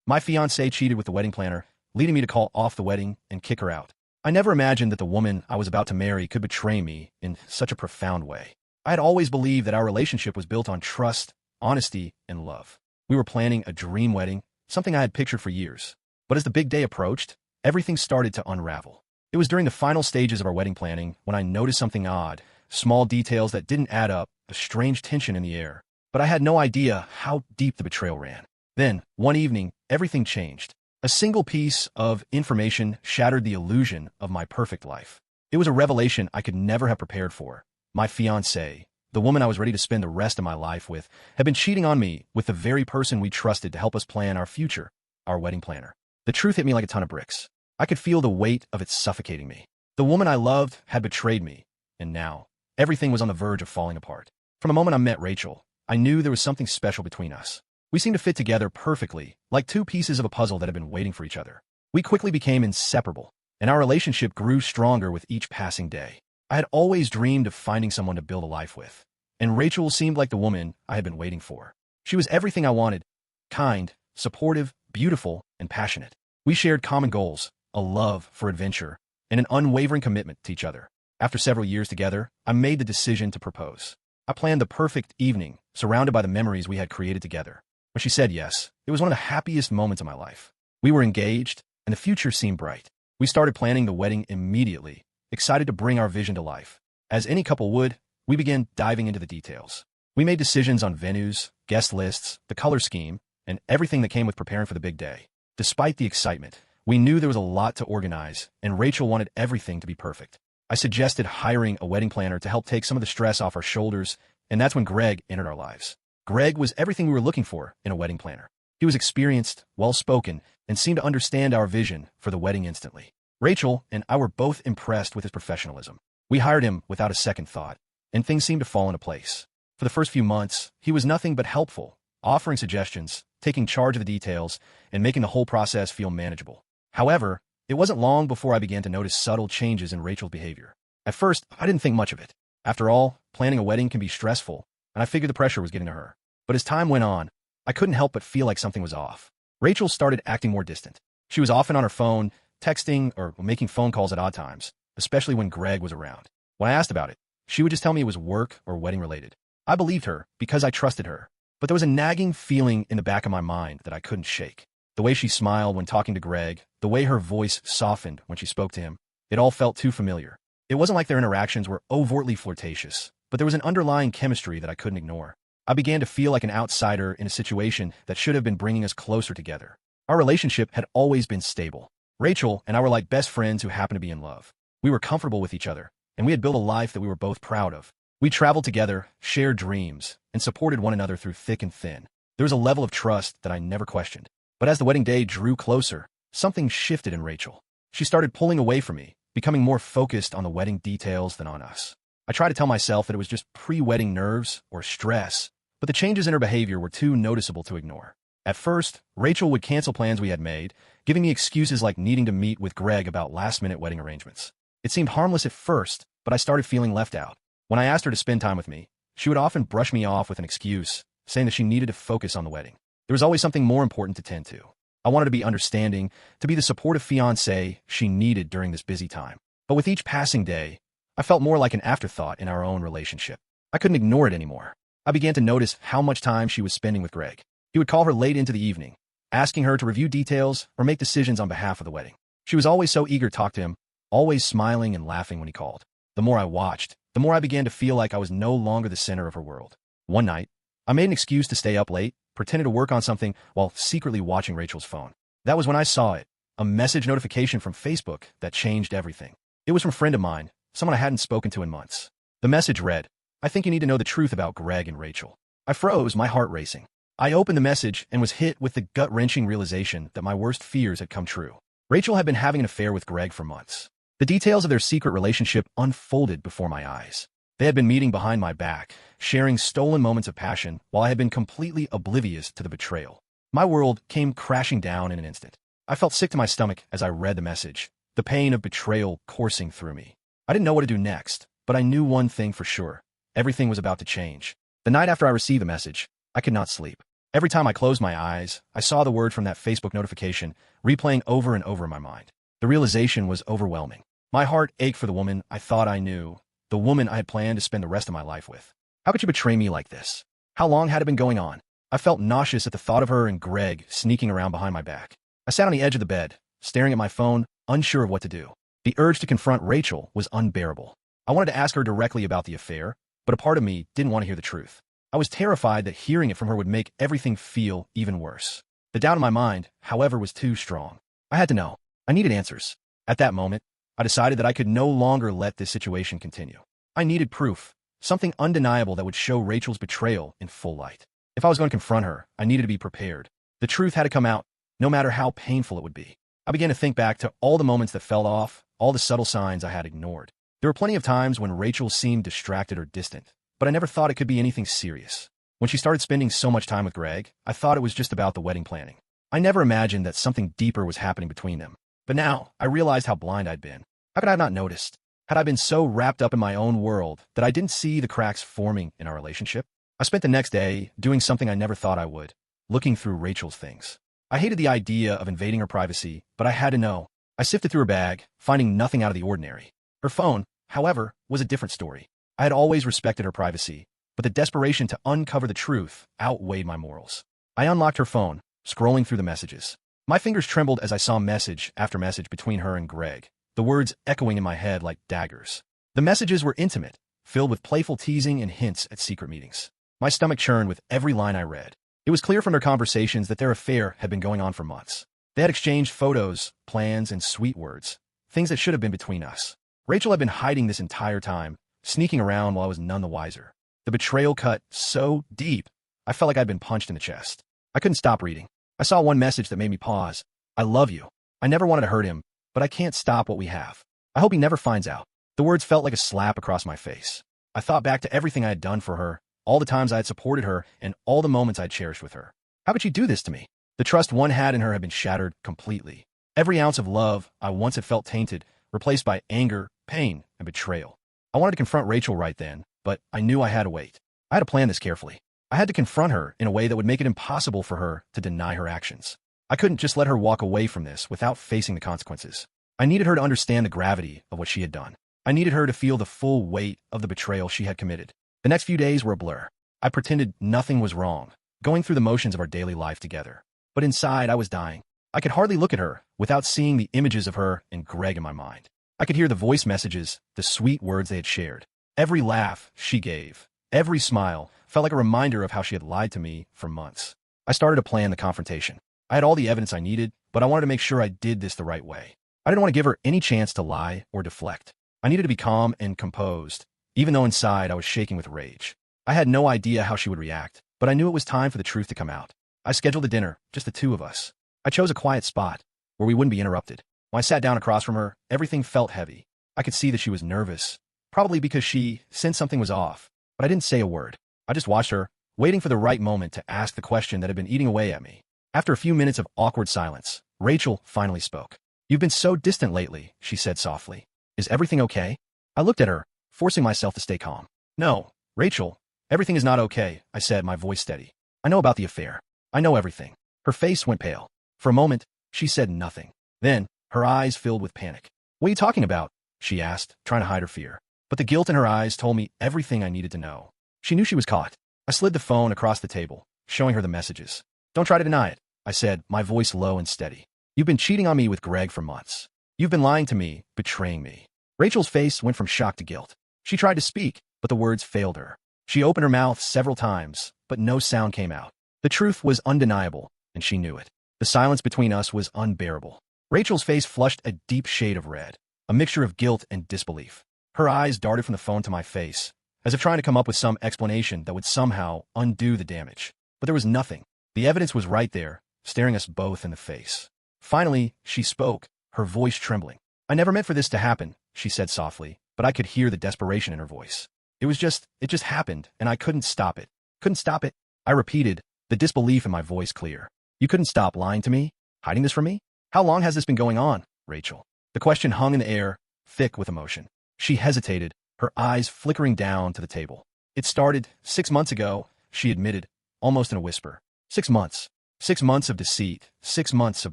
My fiancée cheated with the wedding planner, leading me to call off the wedding and kick her out. I never imagined that the woman I was about to marry could betray me in such a profound way. I had always believed that our relationship was built on trust, honesty, and love. We were planning a dream wedding, something I had pictured for years. But as the big day approached, everything started to unravel. It was during the final stages of our wedding planning when I noticed something odd, small details that didn't add up, a strange tension in the air. But I had no idea how deep the betrayal ran. Then, one evening, everything changed. A single piece of information shattered the illusion of my perfect life. It was a revelation I could never have prepared for. My fiancée, the woman I was ready to spend the rest of my life with, had been cheating on me with the very person we trusted to help us plan our future, our wedding planner. The truth hit me like a ton of bricks. I could feel the weight of it suffocating me. The woman I loved had betrayed me, and now, everything was on the verge of falling apart. From the moment I met Rachel, I knew there was something special between us. We seemed to fit together perfectly, like two pieces of a puzzle that had been waiting for each other. We quickly became inseparable, and our relationship grew stronger with each passing day. I had always dreamed of finding someone to build a life with, and Rachel seemed like the woman I had been waiting for. She was everything I wanted: kind, supportive, beautiful, and passionate. We shared common goals, a love for adventure, and an unwavering commitment to each other. After several years together, I made the decision to propose. I planned the perfect evening, surrounded by the memories we had created together. When she said yes, it was one of the happiest moments of my life. We were engaged, and the future seemed bright. We started planning the wedding immediately, excited to bring our vision to life. As any couple would, we began diving into the details. We made decisions on venues, guest lists, the color scheme, and everything that came with preparing for the big day. Despite the excitement, we knew there was a lot to organize, and Rachel wanted everything to be perfect. I suggested hiring a wedding planner to help take some of the stress off our shoulders, and that's when Greg entered our lives. Greg was everything we were looking for in a wedding planner. He was experienced, well-spoken, and seemed to understand our vision for the wedding instantly. Rachel and I were both impressed with his professionalism. We hired him without a second thought, and things seemed to fall into place. For the first few months, he was nothing but helpful, offering suggestions, taking charge of the details, and making the whole process feel manageable. However, it wasn't long before I began to notice subtle changes in Rachel's behavior. At first, I didn't think much of it. After all, planning a wedding can be stressful, and I figured the pressure was getting to her. But as time went on, I couldn't help but feel like something was off. Rachel started acting more distant. She was often on her phone, texting or making phone calls at odd times, especially when Greg was around. When I asked about it, she would just tell me it was work or wedding related. I believed her because I trusted her, but there was a nagging feeling in the back of my mind that I couldn't shake. The way she smiled when talking to Greg, the way her voice softened when she spoke to him, it all felt too familiar. It wasn't like their interactions were overtly flirtatious, but there was an underlying chemistry that I couldn't ignore. I began to feel like an outsider in a situation that should have been bringing us closer together. Our relationship had always been stable. Rachel and I were like best friends who happened to be in love. We were comfortable with each other, and we had built a life that we were both proud of. We traveled together, shared dreams, and supported one another through thick and thin. There was a level of trust that I never questioned. But as the wedding day drew closer, something shifted in Rachel. She started pulling away from me, becoming more focused on the wedding details than on us. I tried to tell myself that it was just pre-wedding nerves or stress, but the changes in her behavior were too noticeable to ignore. At first, Rachel would cancel plans we had made, giving me excuses like needing to meet with Greg about last-minute wedding arrangements. It seemed harmless at first, but I started feeling left out. When I asked her to spend time with me, she would often brush me off with an excuse, saying that she needed to focus on the wedding. There was always something more important to tend to. I wanted to be understanding, to be the supportive fiancé she needed during this busy time. But with each passing day, I felt more like an afterthought in our own relationship. I couldn't ignore it anymore. I began to notice how much time she was spending with Greg. He would call her late into the evening, asking her to review details or make decisions on behalf of the wedding. She was always so eager to talk to him, always smiling and laughing when he called. The more I watched, the more I began to feel like I was no longer the center of her world. One night, I made an excuse to stay up late, pretended to work on something while secretly watching Rachel's phone. That was when I saw it, a message notification from Facebook that changed everything. It was from a friend of mine, someone I hadn't spoken to in months. The message read, "I think you need to know the truth about Greg and Rachel." I froze, my heart racing. I opened the message and was hit with the gut-wrenching realization that my worst fears had come true. Rachel had been having an affair with Greg for months. The details of their secret relationship unfolded before my eyes. They had been meeting behind my back, sharing stolen moments of passion, while I had been completely oblivious to the betrayal. My world came crashing down in an instant. I felt sick to my stomach as I read the message, the pain of betrayal coursing through me. I didn't know what to do next, but I knew one thing for sure. Everything was about to change. The night after I received the message, I could not sleep. Every time I closed my eyes, I saw the word from that Facebook notification replaying over and over in my mind. The realization was overwhelming. My heart ached for the woman I thought I knew, the woman I had planned to spend the rest of my life with. How could you betray me like this? How long had it been going on? I felt nauseous at the thought of her and Greg sneaking around behind my back. I sat on the edge of the bed, staring at my phone, unsure of what to do. The urge to confront Rachel was unbearable. I wanted to ask her directly about the affair, but a part of me didn't want to hear the truth. I was terrified that hearing it from her would make everything feel even worse. The doubt in my mind, however, was too strong. I had to know. I needed answers. At that moment, I decided that I could no longer let this situation continue. I needed proof, something undeniable that would show Rachel's betrayal in full light. If I was going to confront her, I needed to be prepared. The truth had to come out, no matter how painful it would be. I began to think back to all the moments that fell off, all the subtle signs I had ignored. There were plenty of times when Rachel seemed distracted or distant, but I never thought it could be anything serious. When she started spending so much time with Greg, I thought it was just about the wedding planning. I never imagined that something deeper was happening between them. But now, I realized how blind I'd been. How could I have not noticed? Had I been so wrapped up in my own world that I didn't see the cracks forming in our relationship? I spent the next day doing something I never thought I would, looking through Rachel's things. I hated the idea of invading her privacy, but I had to know. I sifted through her bag, finding nothing out of the ordinary. Her phone, however, was a different story. I had always respected her privacy, but the desperation to uncover the truth outweighed my morals. I unlocked her phone, scrolling through the messages. My fingers trembled as I saw message after message between her and Greg, the words echoing in my head like daggers. The messages were intimate, filled with playful teasing and hints at secret meetings. My stomach churned with every line I read. It was clear from their conversations that their affair had been going on for months. They had exchanged photos, plans, and sweet words, things that should have been between us. Rachel had been hiding this entire time, sneaking around while I was none the wiser. The betrayal cut so deep, I felt like I'd been punched in the chest. I couldn't stop reading. I saw one message that made me pause. I love you. I never wanted to hurt him, but I can't stop what we have. I hope he never finds out. The words felt like a slap across my face. I thought back to everything I had done for her, all the times I had supported her, and all the moments I'd cherished with her. How could she do this to me? The trust one had in her had been shattered completely. Every ounce of love I once had felt tainted, replaced by anger, pain, and betrayal. I wanted to confront Rachel right then, but I knew I had to wait. I had to plan this carefully. I had to confront her in a way that would make it impossible for her to deny her actions. I couldn't just let her walk away from this without facing the consequences. I needed her to understand the gravity of what she had done. I needed her to feel the full weight of the betrayal she had committed. The next few days were a blur. I pretended nothing was wrong, going through the motions of our daily life together. But inside, I was dying. I could hardly look at her without seeing the images of her and Greg in my mind. I could hear the voice messages, the sweet words they had shared. Every laugh she gave, every smile, felt like a reminder of how she had lied to me for months. I started to plan the confrontation. I had all the evidence I needed, but I wanted to make sure I did this the right way. I didn't want to give her any chance to lie or deflect. I needed to be calm and composed, even though inside I was shaking with rage. I had no idea how she would react, but I knew it was time for the truth to come out. I scheduled a dinner, just the two of us. I chose a quiet spot, where we wouldn't be interrupted. When I sat down across from her, everything felt heavy. I could see that she was nervous, probably because she sensed something was off, but I didn't say a word. I just watched her, waiting for the right moment to ask the question that had been eating away at me. After a few minutes of awkward silence, Rachel finally spoke. "You've been so distant lately," she said softly. "Is everything okay?" I looked at her, forcing myself to stay calm. "No, Rachel, everything is not okay," I said, my voice steady. "I know about the affair. I know everything." Her face went pale. For a moment, she said nothing. Then, her eyes filled with panic. "What are you talking about?" she asked, trying to hide her fear. But the guilt in her eyes told me everything I needed to know. She knew she was caught. I slid the phone across the table, showing her the messages. "Don't try to deny it," I said, my voice low and steady. "You've been cheating on me with Greg for months. You've been lying to me, betraying me." Rachel's face went from shock to guilt. She tried to speak, but the words failed her. She opened her mouth several times, but no sound came out. The truth was undeniable, and she knew it. The silence between us was unbearable. Rachel's face flushed a deep shade of red, a mixture of guilt and disbelief. Her eyes darted from the phone to my face, as if trying to come up with some explanation that would somehow undo the damage. But there was nothing. The evidence was right there, staring us both in the face. Finally, she spoke, her voice trembling. "I never meant for this to happen," she said softly, but I could hear the desperation in her voice. It just happened, and I couldn't stop it. Couldn't stop it? I repeated, the disbelief in my voice clear. "You couldn't stop lying to me? Hiding this from me? How long has this been going on, Rachel?" The question hung in the air, thick with emotion. She hesitated, her eyes flickering down to the table. "It started 6 months ago," she admitted, almost in a whisper. 6 months. 6 months of deceit, 6 months of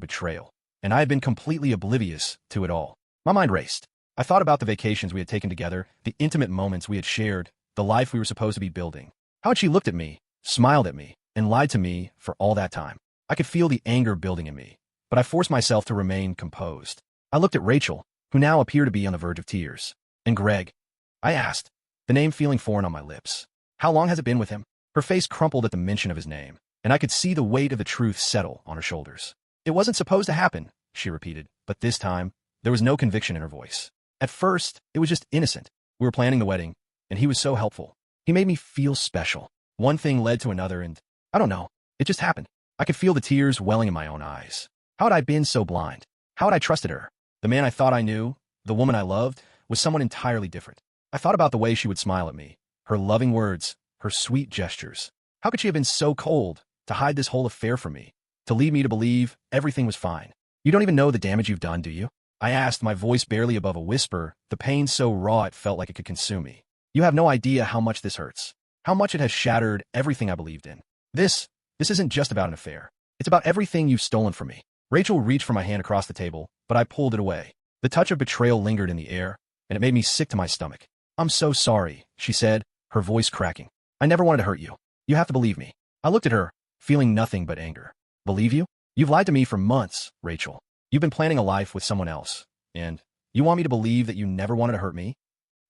betrayal, and I had been completely oblivious to it all. My mind raced. I thought about the vacations we had taken together, the intimate moments we had shared, the life we were supposed to be building. How had she looked at me, smiled at me, and lied to me for all that time? I could feel the anger building in me, but I forced myself to remain composed. I looked at Rachel, who now appeared to be on the verge of tears. And Greg? I asked, the name feeling foreign on my lips. How long has it been with him? Her face crumpled at the mention of his name, and I could see the weight of the truth settle on her shoulders. It wasn't supposed to happen, she repeated, but this time, there was no conviction in her voice. At first, it was just innocent. We were planning the wedding, and he was so helpful. He made me feel special. One thing led to another, and I don't know, it just happened. I could feel the tears welling in my own eyes. How had I been so blind? How had I trusted her? The man I thought I knew, the woman I loved, was someone entirely different. I thought about the way she would smile at me, her loving words, her sweet gestures. How could she have been so cold, to hide this whole affair from me, to lead me to believe everything was fine? You don't even know the damage you've done, do you? I asked, my voice barely above a whisper, the pain so raw it felt like it could consume me. You have no idea how much this hurts, how much it has shattered everything I believed in. This isn't just about an affair. It's about everything you've stolen from me. Rachel reached for my hand across the table, but I pulled it away. The touch of betrayal lingered in the air, and it made me sick to my stomach. I'm so sorry, she said, her voice cracking. I never wanted to hurt you. You have to believe me. I looked at her, feeling nothing but anger. Believe you? You've lied to me for months, Rachel. You've been planning a life with someone else, and you want me to believe that you never wanted to hurt me?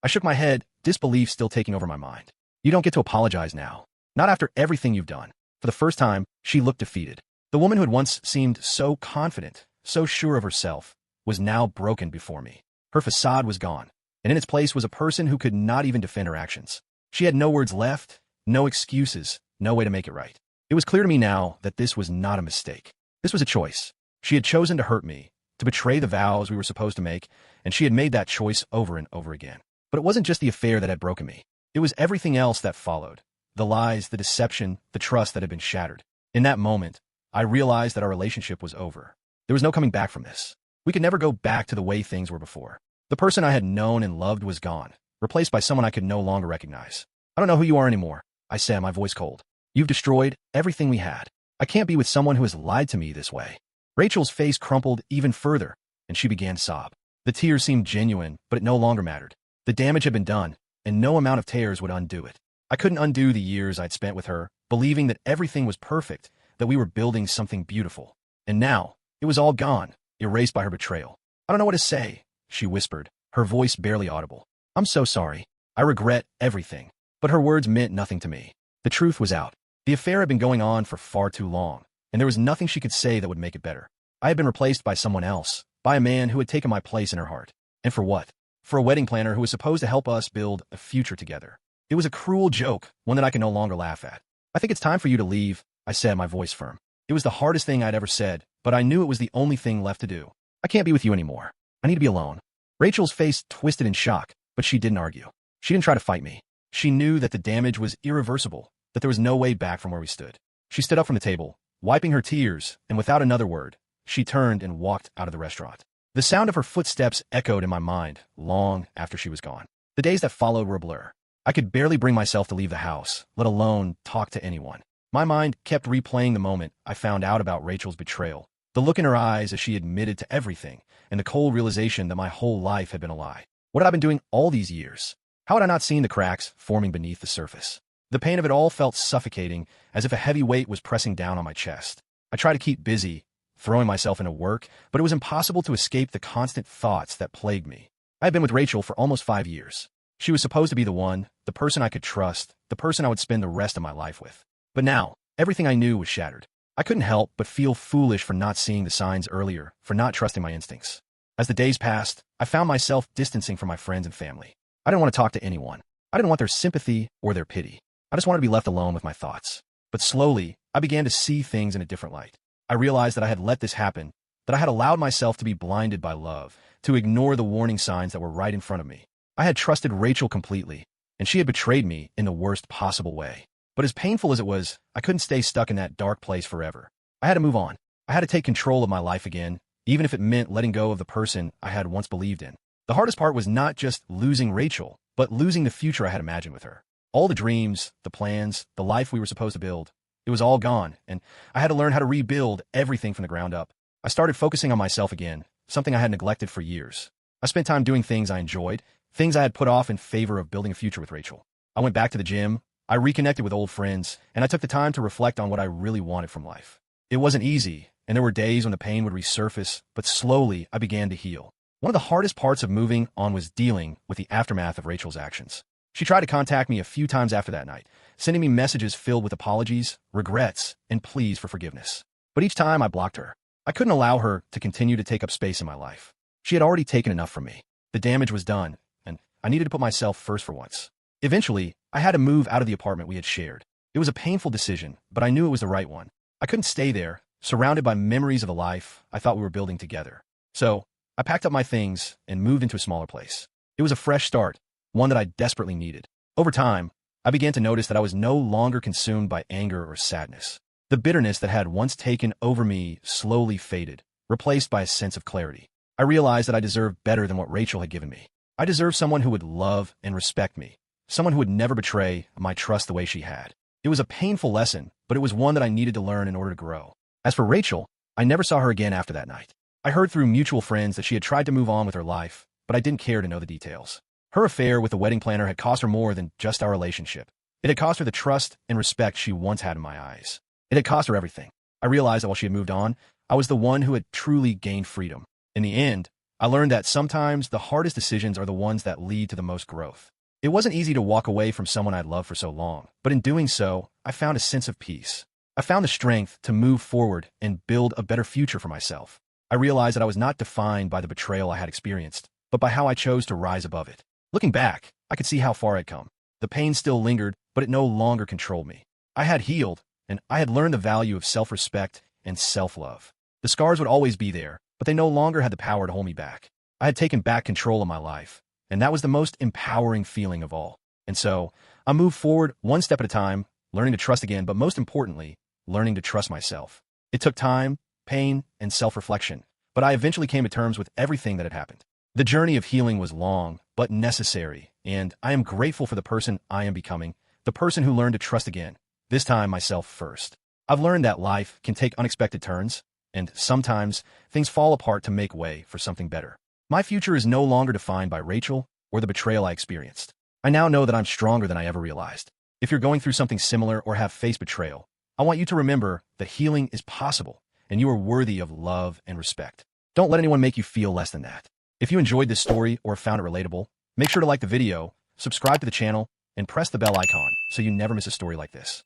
I shook my head, disbelief still taking over my mind. You don't get to apologize now. Not after everything you've done. For the first time, she looked defeated. The woman who had once seemed so confident, so sure of herself, was now broken before me. Her facade was gone, and in its place was a person who could not even defend her actions. She had no words left, no excuses, no way to make it right. It was clear to me now that this was not a mistake. This was a choice. She had chosen to hurt me, to betray the vows we were supposed to make, and she had made that choice over and over again. But it wasn't just the affair that had broken me. It was everything else that followed. The lies, the deception, the trust that had been shattered. In that moment, I realized that our relationship was over. There was no coming back from this. We could never go back to the way things were before. The person I had known and loved was gone, replaced by someone I could no longer recognize. I don't know who you are anymore, I said, my voice cold. You've destroyed everything we had. I can't be with someone who has lied to me this way. Rachel's face crumpled even further, and she began to sob. The tears seemed genuine, but it no longer mattered. The damage had been done, and no amount of tears would undo it. I couldn't undo the years I'd spent with her, believing that everything was perfect, that we were building something beautiful. And now, it was all gone, erased by her betrayal. I don't know what to say, she whispered, her voice barely audible. I'm so sorry. I regret everything. But her words meant nothing to me. The truth was out. The affair had been going on for far too long, and there was nothing she could say that would make it better. I had been replaced by someone else, by a man who had taken my place in her heart. And for what? For a wedding planner who was supposed to help us build a future together. It was a cruel joke, one that I can no longer laugh at. I think it's time for you to leave, I said, my voice firm. It was the hardest thing I'd ever said, but I knew it was the only thing left to do. I can't be with you anymore. I need to be alone. Rachel's face twisted in shock, but she didn't argue. She didn't try to fight me. She knew that the damage was irreversible, that there was no way back from where we stood. She stood up from the table, wiping her tears, and without another word, she turned and walked out of the restaurant. The sound of her footsteps echoed in my mind long after she was gone. The days that followed were a blur. I could barely bring myself to leave the house, let alone talk to anyone. My mind kept replaying the moment I found out about Rachel's betrayal, the look in her eyes as she admitted to everything, and the cold realization that my whole life had been a lie. What had I been doing all these years? How had I not seen the cracks forming beneath the surface? The pain of it all felt suffocating, as if a heavy weight was pressing down on my chest. I tried to keep busy, throwing myself into work, but it was impossible to escape the constant thoughts that plagued me. I had been with Rachel for almost 5 years. She was supposed to be the one, the person I could trust, the person I would spend the rest of my life with. But now, everything I knew was shattered. I couldn't help but feel foolish for not seeing the signs earlier, for not trusting my instincts. As the days passed, I found myself distancing from my friends and family. I didn't want to talk to anyone. I didn't want their sympathy or their pity. I just wanted to be left alone with my thoughts. But slowly, I began to see things in a different light. I realized that I had let this happen, that I had allowed myself to be blinded by love, to ignore the warning signs that were right in front of me. I had trusted Rachel completely, and she had betrayed me in the worst possible way. But as painful as it was, I couldn't stay stuck in that dark place forever. I had to move on. I had to take control of my life again, even if it meant letting go of the person I had once believed in. The hardest part was not just losing Rachel, but losing the future I had imagined with her. All the dreams, the plans, the life we were supposed to build, It was all gone, and I had to learn how to rebuild everything from the ground up. I started focusing on myself again, something I had neglected for years. I spent time doing things I enjoyed, things I had put off in favor of building a future with Rachel. I went back to the gym, I reconnected with old friends, and I took the time to reflect on what I really wanted from life. It wasn't easy, and there were days when the pain would resurface, but slowly I began to heal. One of the hardest parts of moving on was dealing with the aftermath of Rachel's actions. She tried to contact me a few times after that night, sending me messages filled with apologies, regrets, and pleas for forgiveness. But each time I blocked her. I couldn't allow her to continue to take up space in my life. She had already taken enough from me. The damage was done, and I needed to put myself first for once. Eventually, I had to move out of the apartment we had shared. It was a painful decision, but I knew it was the right one. I couldn't stay there, surrounded by memories of the life I thought we were building together. So, I packed up my things and moved into a smaller place. It was a fresh start, one that I desperately needed. Over time, I began to notice that I was no longer consumed by anger or sadness. The bitterness that had once taken over me slowly faded, replaced by a sense of clarity. I realized that I deserved better than what Rachel had given me. I deserved someone who would love and respect me, someone who would never betray my trust the way she had. It was a painful lesson, but it was one that I needed to learn in order to grow. As for Rachel, I never saw her again after that night. I heard through mutual friends that she had tried to move on with her life, but I didn't care to know the details. Her affair with the wedding planner had cost her more than just our relationship. It had cost her the trust and respect she once had in my eyes. It had cost her everything. I realized that while she had moved on, I was the one who had truly gained freedom. In the end, I learned that sometimes the hardest decisions are the ones that lead to the most growth. It wasn't easy to walk away from someone I'd loved for so long, but in doing so, I found a sense of peace. I found the strength to move forward and build a better future for myself. I realized that I was not defined by the betrayal I had experienced, but by how I chose to rise above it. Looking back, I could see how far I'd come. The pain still lingered, but it no longer controlled me. I had healed, and I had learned the value of self-respect and self-love. The scars would always be there, but they no longer had the power to hold me back. I had taken back control of my life, and that was the most empowering feeling of all. And so, I moved forward one step at a time, learning to trust again, but most importantly, learning to trust myself. It took time, pain, and self-reflection, but I eventually came to terms with everything that had happened. The journey of healing was long, but necessary, and I am grateful for the person I am becoming, the person who learned to trust again, this time myself first. I've learned that life can take unexpected turns, and sometimes things fall apart to make way for something better. My future is no longer defined by Rachel or the betrayal I experienced. I now know that I'm stronger than I ever realized. If you're going through something similar or have faced betrayal, I want you to remember that healing is possible, and you are worthy of love and respect. Don't let anyone make you feel less than that. If you enjoyed this story or found it relatable, make sure to like the video, subscribe to the channel, and press the bell icon so you never miss a story like this.